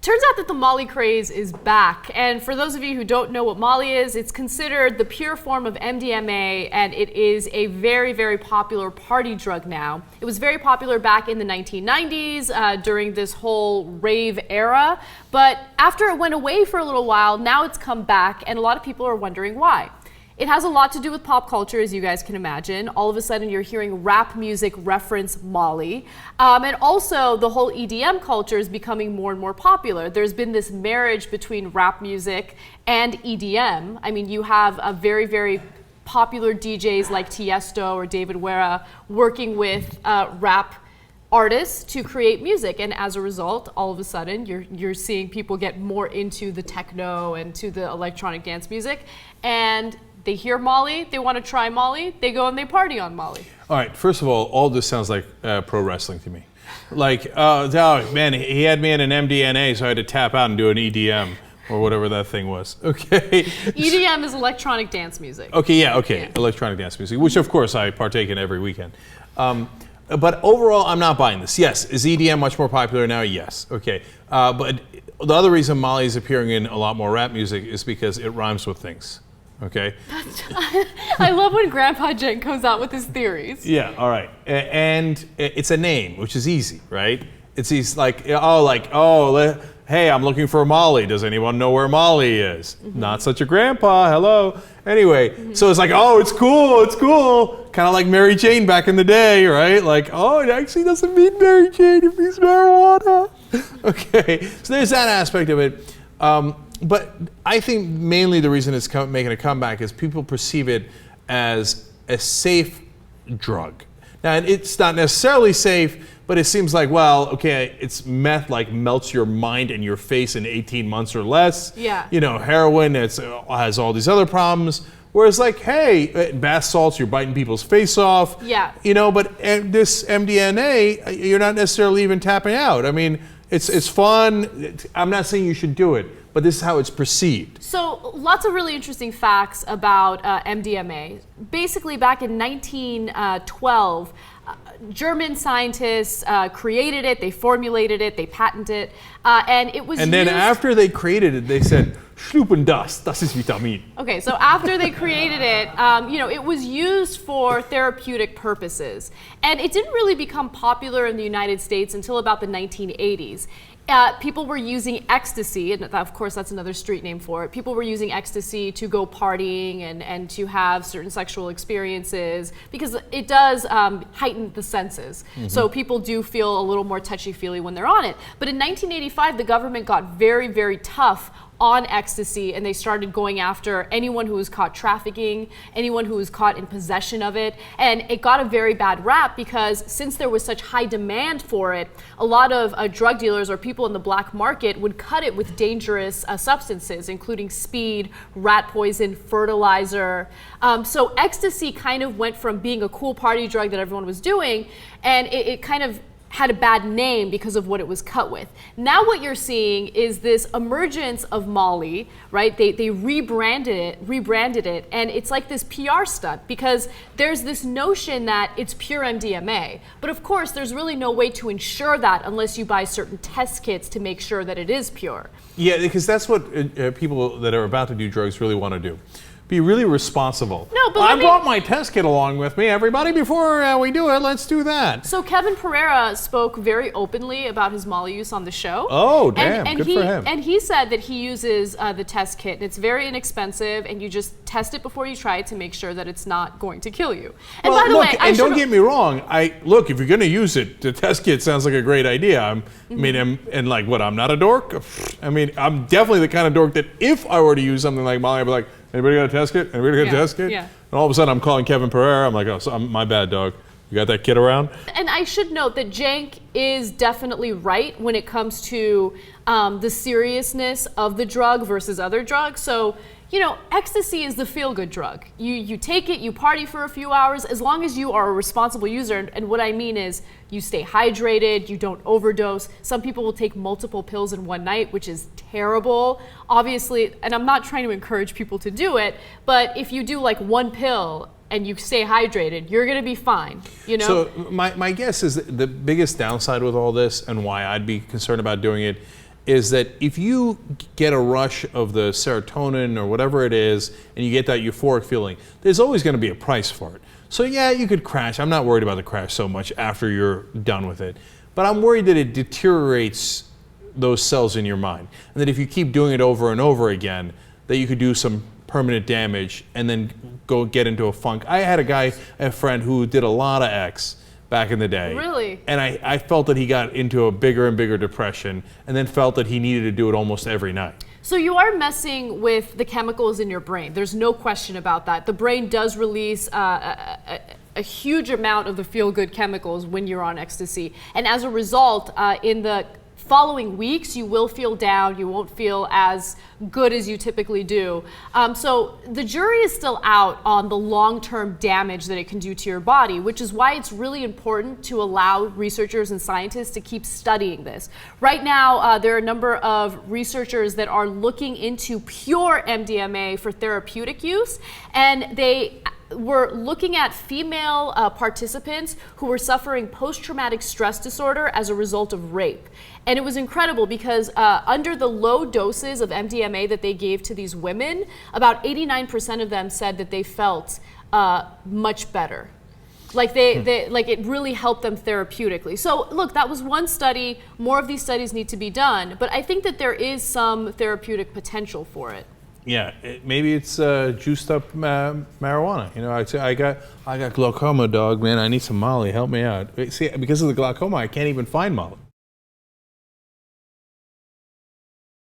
turns out that the Molly craze is back. And for those of you who don't know what Molly is, it's considered the pure form of MDMA, and it is a very, very popular party drug now. It was very popular back in the 1990s during this whole rave era. But after it went away for a little while, now it's come back, and a lot of people are wondering why. It has a lot to do with pop culture, as you guys can imagine. All of a sudden, you're hearing rap music reference Molly. And also, the whole EDM culture is becoming more and more popular. There's been this marriage between rap music and EDM. I mean, you have a very, very popular DJs like Tiesto or David Guetta working with rap artists to create music, and as a result, all of a sudden, you're seeing people get more into the techno and to the electronic dance music, and they hear Molly, they want to try Molly, they go and they party on Molly. All right, first of all this sounds like pro wrestling to me. Like, oh man, he had me in an MDMA, so I had to tap out and do an EDM or whatever that thing was. Okay. EDM is electronic dance music. Okay, yeah. Electronic dance music, which of course I partake in every weekend. But overall, I'm not buying this. Yes, is EDM much more popular now? Yes. Okay. But the other reason Molly is appearing in a lot more rap music is because it rhymes with things. Okay. I love when Grandpa Cenk comes out with his theories. Yeah. All right. And it's a name, which is easy, right? It's easy. Hey, I'm looking for Molly. Does anyone know where Molly is? Mm-hmm. Not such a grandpa. Hello. Anyway, so it's like, oh, it's cool. Kind of like Mary Jane back in the day, right? Like, oh, it actually doesn't mean Mary Jane, it means marijuana. Okay, so there's that aspect of it. But I think mainly the reason it's making a comeback is people perceive it as a safe drug. Now, it's not necessarily safe, but it seems like, well, okay, it's meth, like melts your mind and your face in 18 months or less. Yeah. You know, heroin, has all these other problems. Whereas like, hey, bath salts, you're biting people's face off. Yeah. You know, but this MDMA, you're not necessarily even tapping out. I mean, it's fun. I'm not saying you should do it, but this is how it's perceived. So lots of really interesting facts about MDMA. Basically, back in 1912, German scientists created it, they formulated it, they patented it, and it was And then after they created it, they said, Schlupen das ist Vitamin. Okay, so after they created it, it was used for therapeutic purposes. And it didn't really become popular in the United States until about the 1980s. People were using ecstasy, and of course that's another street name for it. People were using ecstasy to go partying and to have certain sexual experiences because it does heighten the senses. Mm-hmm. So people do feel a little more touchy-feely when they're on it. But in 1985, the government got very, very tough on ecstasy, and they started going after anyone who was caught trafficking, anyone who was caught in possession of it, and it got a very bad rap because since there was such high demand for it, a lot of drug dealers or people in the black market would cut it with dangerous substances, including speed, rat poison, fertilizer. So ecstasy kind of went from being a cool party drug that everyone was doing, and it kind of had a bad name because of what it was cut with. Now what you're seeing is this emergence of Molly, right? They rebranded it, and it's like this PR stunt because there's this notion that it's pure MDMA. But of course, there's really no way to ensure that unless you buy certain test kits to make sure that it is pure. Yeah, because that's what people that are about to do drugs really want to do. Be really responsible. No, but I brought my test kit along with me. Everybody, before we do it, let's do that. So Kevin Pereira spoke very openly about his Molly use on the show. Oh, damn, good for him. And he said that he uses the test kit, and it's very inexpensive, and you just test it before you try it to make sure that it's not going to kill you. And well, by the look, way, and don't get me wrong. Look, if you're going to use it, the test kit sounds like a great idea. I mean, I'm not a dork. I mean, I'm definitely the kind of dork that if I were to use something like Molly, I'd be like, anybody got a test kit? Anybody got a test kit? Yeah. And all of a sudden I'm calling Kevin Pereira. I'm like, oh, my bad, dog. You got that kit around? And I should note that Cenk is definitely right when it comes to the seriousness of the drug versus other drugs. So, ecstasy is the feel-good drug. You take it, you party for a few hours, as long as you are a responsible user. And what I mean is you stay hydrated, you don't overdose. Some people will take multiple pills in one night, which is terrible. Obviously, and I'm not trying to encourage people to do it, but if you do like one pill and you stay hydrated, you're gonna be fine, So my guess is that the biggest downside with all this and why I'd be concerned about doing it is that if you get a rush of the serotonin or whatever it is, and you get that euphoric feeling, there's always going to be a price for it. So yeah, you could crash. I'm not worried about the crash so much after you're done with it. But I'm worried that it deteriorates those cells in your mind. And that if you keep doing it over and over again, that you could do some permanent damage and then go get into a funk. I had a friend who did a lot of X back in the day. Really? And I felt that he got into a bigger and bigger depression and then felt that he needed to do it almost every night. So you are messing with the chemicals in your brain. There's no question about that. The brain does release a huge amount of the feel-good chemicals when you're on ecstasy. And as a result, in the following weeks, you will feel down. You won't feel as good as you typically do. So the jury is still out on the long-term damage that it can do to your body, which is why it's really important to allow researchers and scientists to keep studying this. Right now, there are a number of researchers that are looking into pure MDMA for therapeutic use, and they were looking at female participants who were suffering post-traumatic stress disorder as a result of rape. And it was incredible because under the low doses of MDMA that they gave to these women, about 89% of them said that they felt much better. Like like it really helped them therapeutically. So look, that was one study. More of these studies need to be done, but I think that there is some therapeutic potential for it. Yeah, maybe it's juiced up marijuana. You know, I'd say I got glaucoma, dog, man. I need some Molly. Help me out. See, because of the glaucoma, I can't even find Molly.